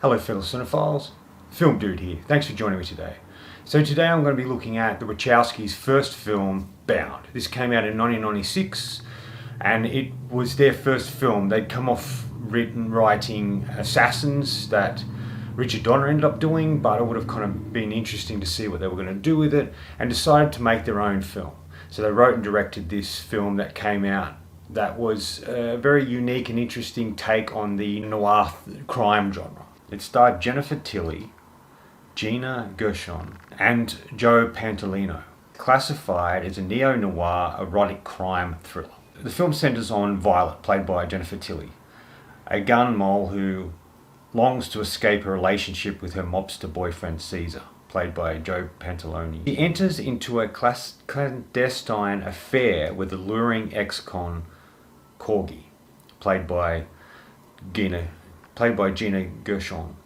Hello fellow cinephiles, Film Dude here. Thanks for joining me today. So today I'm going to be looking at the Wachowskis' first film, Bound. This came out in 1996 and it was their first film. They'd come off writing Assassins that Richard Donner ended up doing, but it would have kind of been interesting to see what they were going to do with it, and decided to make their own film. So they wrote and directed this film that came out that was a very unique and interesting take on the noir crime genre. It starred Jennifer Tilly, Gina Gershon, and Joe Pantoliano. Classified as a neo-noir erotic crime thriller. The film centers on Violet, played by Jennifer Tilly, a gun mole who longs to escape a relationship with her mobster boyfriend Caesar, played by Joe Pantoliano. He enters into a clandestine affair with the luring ex-con Corgi, played by Gina Gershon.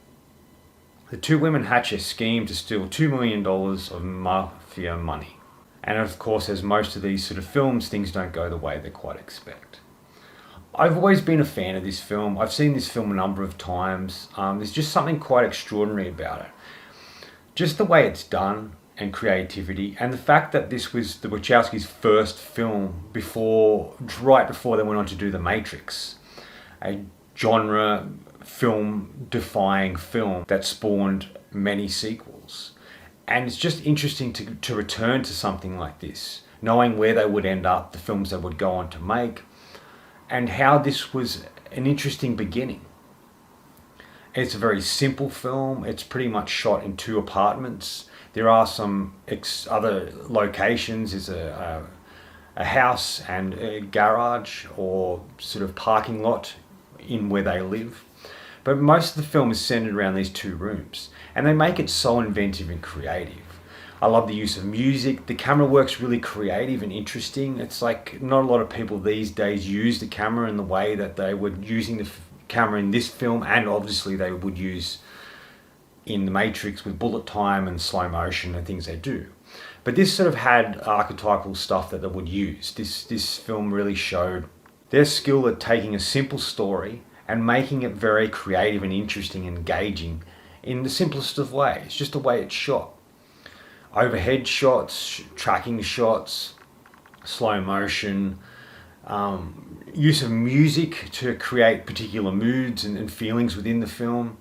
The two women hatch a scheme to steal $2 million of mafia money. And of course, as most of these sort of films, things don't go the way they quite expect. I've always been a fan of this film. I've seen this film a number of times. There's just something quite extraordinary about it. Just the way it's done and creativity, and the fact that this was the Wachowskis' first film right before they went on to do The Matrix, a genre film-defying film that spawned many sequels. And it's just interesting to return to something like this, knowing where they would end up, the films they would go on to make, and how this was an interesting beginning. It's a very simple film. It's pretty much shot in two apartments. There are some other locations. There's a house and a garage or sort of parking lot in where they live. But most of the film is centered around these two rooms, and they make it so inventive and creative. I love the use of music. The camera work's really creative and interesting. It's like not a lot of people these days use the camera in the way that they were using the camera in this film, and obviously they would use in The Matrix with bullet time and slow motion and things they do. But this sort of had archetypal stuff that they would use. This film really showed their skill at taking a simple story and making it very creative and interesting and engaging in the simplest of ways, just the way it's shot. Overhead shots, tracking shots, slow motion, use of music to create particular moods and feelings within the film.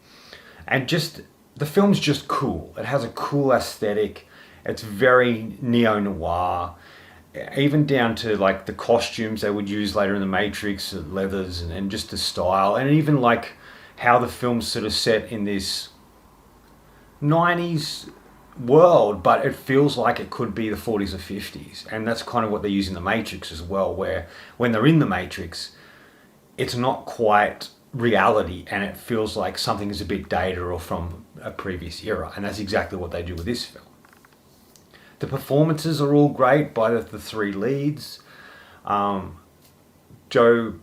And just, the film's just cool. It has a cool aesthetic. It's very neo-noir. Even down to like the costumes they would use later in The Matrix, leathers and just the style, and even like how the film's sort of set in this 90s world, but it feels like it could be the 40s or 50s. And that's kind of what they use in The Matrix as well, where when they're in The Matrix, it's not quite reality and it feels like something is a bit dated or from a previous era. And that's exactly what they do with this film. The performances are all great by the three leads. Joe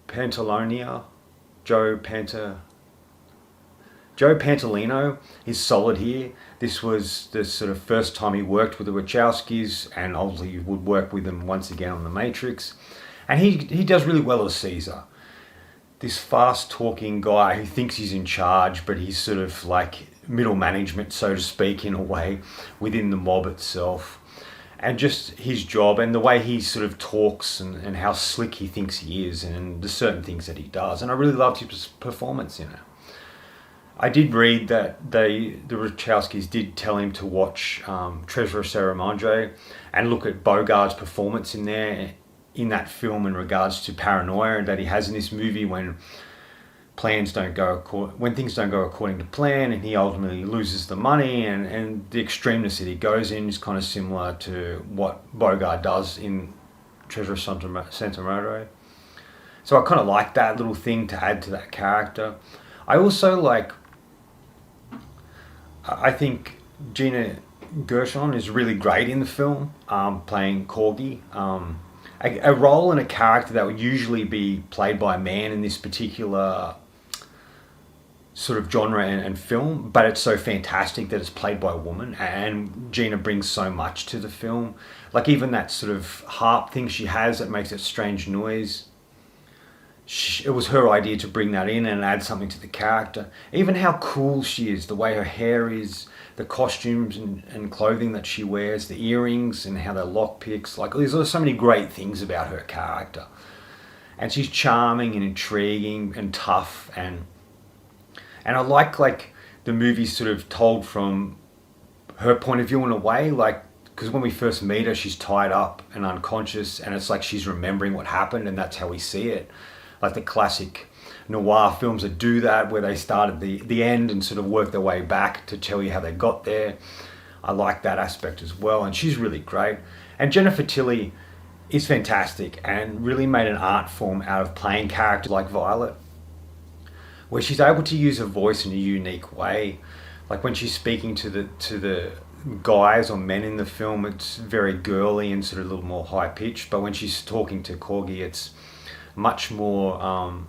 Pantoliano is solid here. This was the sort of first time he worked with the Wachowskis, and obviously would work with them once again on The Matrix. And he does really well as Caesar. This fast-talking guy who thinks he's in charge, but he's sort of like middle management, so to speak, in a way, within the mob itself. And just his job and the way he sort of talks and how slick he thinks he is and the certain things that he does. And I really loved his performance in it. I did read that the Wachowskis did tell him to watch Treasure of Serra Madre and look at Bogart's performance in there, in that film, in regards to paranoia that he has in this movie when things don't go according to plan, and he ultimately loses the money, and the extremeness that he goes in is kind of similar to what Bogart does in Treasure of Santa Madre. So I kind of like that little thing to add to that character. I also I think Gina Gershon is really great in the film, playing Corgi. A role and a character that would usually be played by a man in this particular sort of genre and film, but it's so fantastic that it's played by a woman, and Gina brings so much to the film. Like even that sort of harp thing she has that makes that strange noise. it was her idea to bring that in and add something to the character. Even how cool she is, the way her hair is, the costumes and clothing that she wears, the earrings and how they're lockpicks. Like, there's so many great things about her character. And she's charming and intriguing and tough, and I like the movie's sort of told from her point of view in a way, like, because when we first meet her, she's tied up and unconscious, and it's like she's remembering what happened, and that's how we see it. Like the classic noir films that do that, where they start at the end and sort of work their way back to tell you how they got there. I like that aspect as well, and she's really great. And Jennifer Tilly is fantastic and really made an art form out of playing characters like Violet, where she's able to use her voice in a unique way. Like when she's speaking to the guys or men in the film, it's very girly and sort of a little more high pitched. But when she's talking to Corgi, it's much more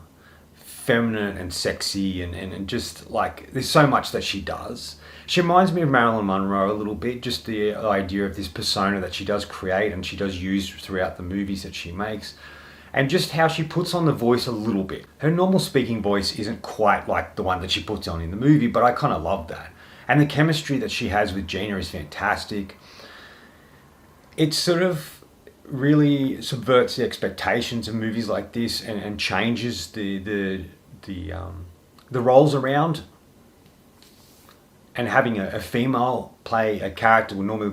feminine and sexy, and just like, there's so much that she does. She reminds me of Marilyn Monroe a little bit, just the idea of this persona that she does create and she does use throughout the movies that she makes. And just how she puts on the voice a little bit. Her normal speaking voice isn't quite like the one that she puts on in the movie, but I kind of love that. And the chemistry that she has with Gina is fantastic. It sort of really subverts the expectations of movies like this, and changes the roles around. And having a female play a character would normally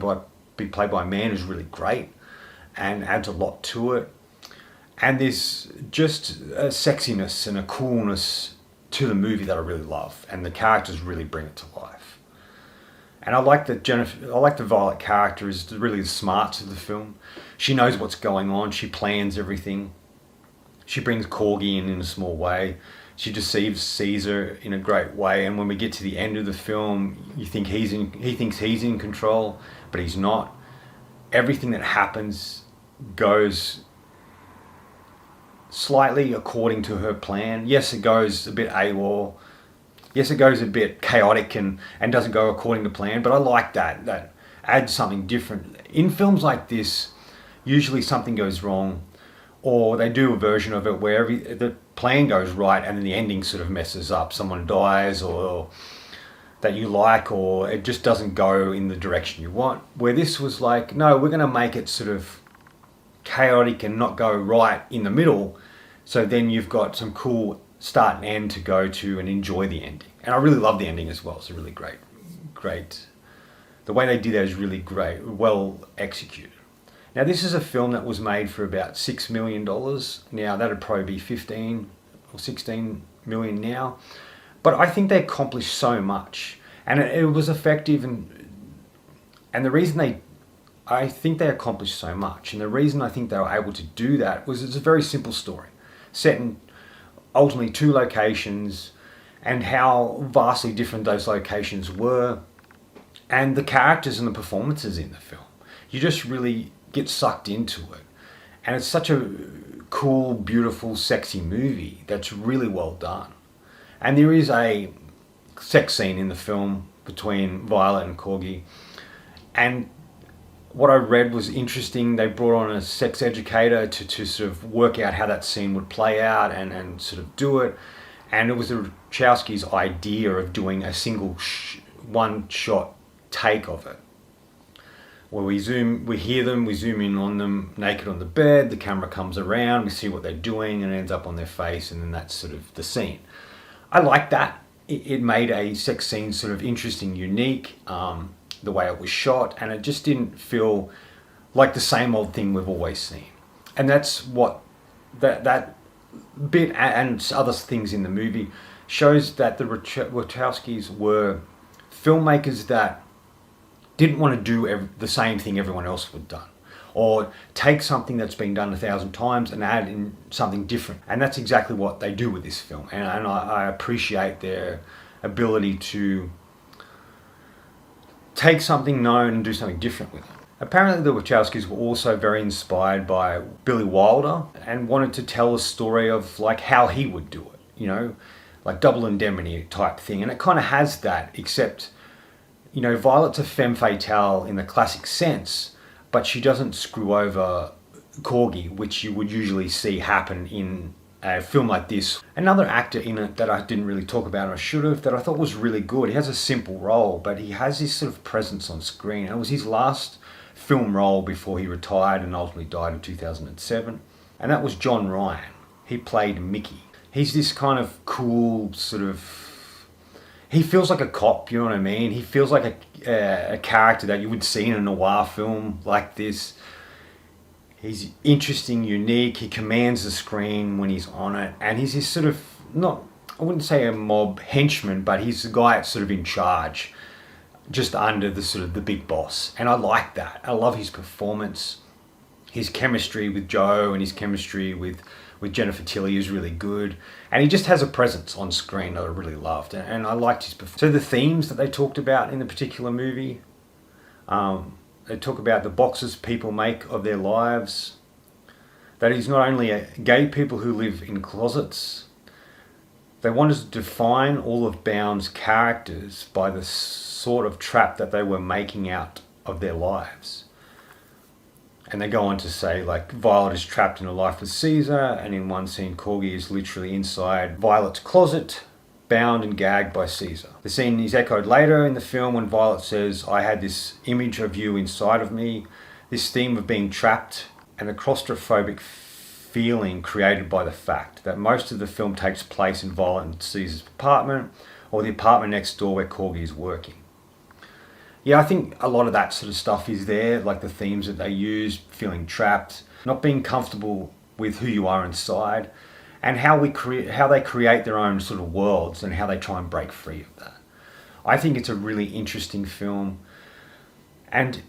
be played by a man is really great and adds a lot to it. And there's just a sexiness and a coolness to the movie that I really love, and the characters really bring it to life. And I like that the Violet character is really the smarts of the film. She knows what's going on. She plans everything. She brings Corgi in a small way. She deceives Caesar in a great way. And when we get to the end of the film, he thinks he's in control, but he's not. Everything that happens goes slightly according to her plan. Yes, it goes a bit AWOL. Yes, it goes a bit chaotic and doesn't go according to plan, but I like that. That adds something different. In films like this, usually something goes wrong, or they do a version of it where the plan goes right and then the ending sort of messes up. Someone dies, or that you like, or it just doesn't go in the direction you want. Where this was like, no, we're going to make it sort of chaotic and not go right in the middle, so then you've got some cool start and end to go to and enjoy the ending. And I really love the ending as well. It's a really great. The way they did that is really great, well executed. Now, this is a film that was made for about $6 million. Now, that'd probably be 15 or 16 million now. But I think they accomplished so much, and it was effective, and the reason I think they accomplished so much, and the reason I think they were able to do that was it's a very simple story, set in ultimately 2 locations, and how vastly different those locations were, and the characters and the performances in the film. You just really get sucked into it. And it's such a cool, beautiful, sexy movie that's really well done. And there is a sex scene in the film between Violet and Corgi. And what I read was interesting. They brought on a sex educator to sort of work out how that scene would play out and sort of do it. And it was the Wachowskis' idea of doing a single one-shot take of it, where we hear them, we zoom in on them naked on the bed, the camera comes around, we see what they're doing, and it ends up on their face, and then that's sort of the scene. I like that. It made a sex scene sort of interesting, unique, the way it was shot, and it just didn't feel like the same old thing we've always seen. And that's what that bit and other things in the movie shows, that the Wachowskis were filmmakers that didn't want to do the same thing everyone else would done, or take something that's been done 1,000 times and add in something different. And that's exactly what they do with this film, and I appreciate their ability to take something known and do something different with it. Apparently the Wachowskis were also very inspired by Billy Wilder and wanted to tell a story of like how he would do it, you know, like Double Indemnity type thing. And it kind of has that, except, you know, Violet's a femme fatale in the classic sense, but she doesn't screw over Corgi, which you would usually see happen in a film like this. Another actor in it that I didn't really talk about, or I should have, that I thought was really good. He has a simple role, but he has this sort of presence on screen. And it was his last film role before he retired and ultimately died in 2007. And that was John Ryan. He played Mickey. He's this kind of cool sort of... He feels like a cop, you know what I mean? He feels like a character that you would see in a noir film like this. He's interesting, unique, he commands the screen when he's on it, and he's this sort of, not, I wouldn't say a mob henchman, but he's the guy that's sort of in charge, just under the sort of the big boss. And I like that. I love his performance. His chemistry with Joe and his chemistry with Jennifer Tilly is really good. And he just has a presence on screen that I really loved. And I liked his performance. So the themes that they talked about in the particular movie, they talk about the boxes people make of their lives. That he's not only gay people who live in closets. They wanted to define all of Bound's characters by the sort of trap that they were making out of their lives. And they go on to say, like, Violet is trapped in a life with Caesar, and in one scene, Corgi is literally inside Violet's closet, bound and gagged by Caesar. The scene is echoed later in the film when Violet says, I had this image of you inside of me. This theme of being trapped and the claustrophobic feeling created by the fact that most of the film takes place in Violet and Caesar's apartment, or the apartment next door where Corgi is working. Yeah, I think a lot of that sort of stuff is there, like the themes that they use, feeling trapped, not being comfortable with who you are inside, and how they create their own sort of worlds and how they try and break free of that. I think it's a really interesting film, and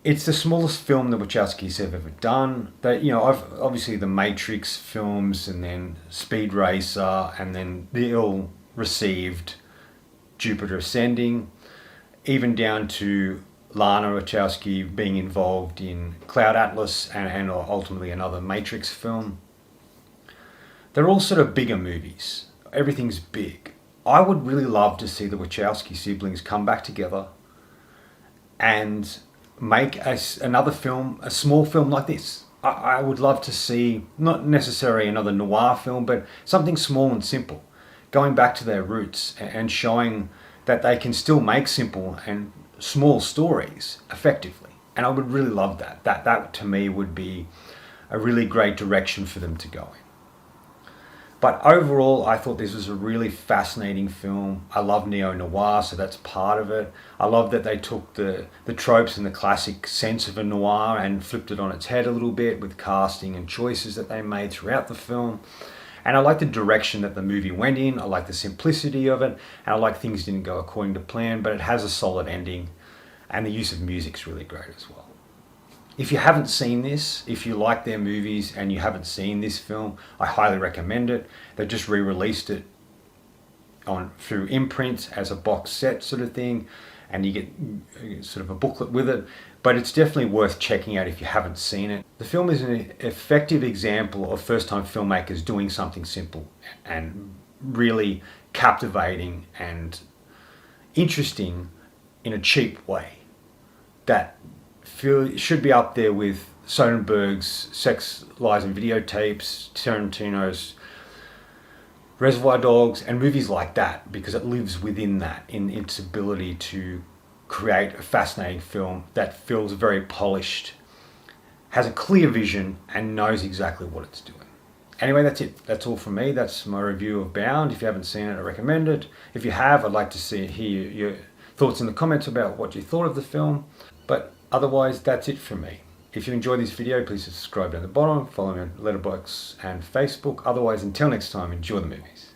it's the smallest film the Wachowskis have ever done. That, you know, obviously the Matrix films, and then Speed Racer, and then the ill-received Jupiter Ascending, even down to Lana Wachowski being involved in Cloud Atlas and ultimately another Matrix film. They're all sort of bigger movies. Everything's big. I would really love to see the Wachowski siblings come back together and make another film, a small film like this. I would love to see, not necessarily another noir film, but something small and simple, going back to their roots and showing that they can still make simple and small stories effectively. And I would really love that. That to me would be a really great direction for them to go in. But overall, I thought this was a really fascinating film. I love neo-noir, so that's part of it. I love that they took the tropes and the classic sense of a noir and flipped it on its head a little bit with casting and choices that they made throughout the film. And I like the direction that the movie went in. I like the simplicity of it. And I like things didn't go according to plan, but it has a solid ending. And the use of music's really great as well. If you haven't seen this, if you like their movies and you haven't seen this film, I highly recommend it. They just re-released it through imprint as a box set sort of thing, and you get sort of a booklet with it. But it's definitely worth checking out if you haven't seen it. The film is an effective example of first-time filmmakers doing something simple and really captivating and interesting in a cheap way that should be up there with Soderbergh's Sex, Lies and Videotapes, Tarantino's Reservoir Dogs, and movies like that, because it lives within that in its ability to create a fascinating film that feels very polished, has a clear vision, and knows exactly what it's doing. Anyway, that's it. That's all from me. That's my review of Bound. If you haven't seen it, I recommend it. If you have, I'd like to hear your thoughts in the comments about what you thought of the film. But otherwise, that's it from me. If you enjoyed this video, please subscribe down the bottom, follow me on Letterboxd and Facebook. Otherwise, until next time, enjoy the movies.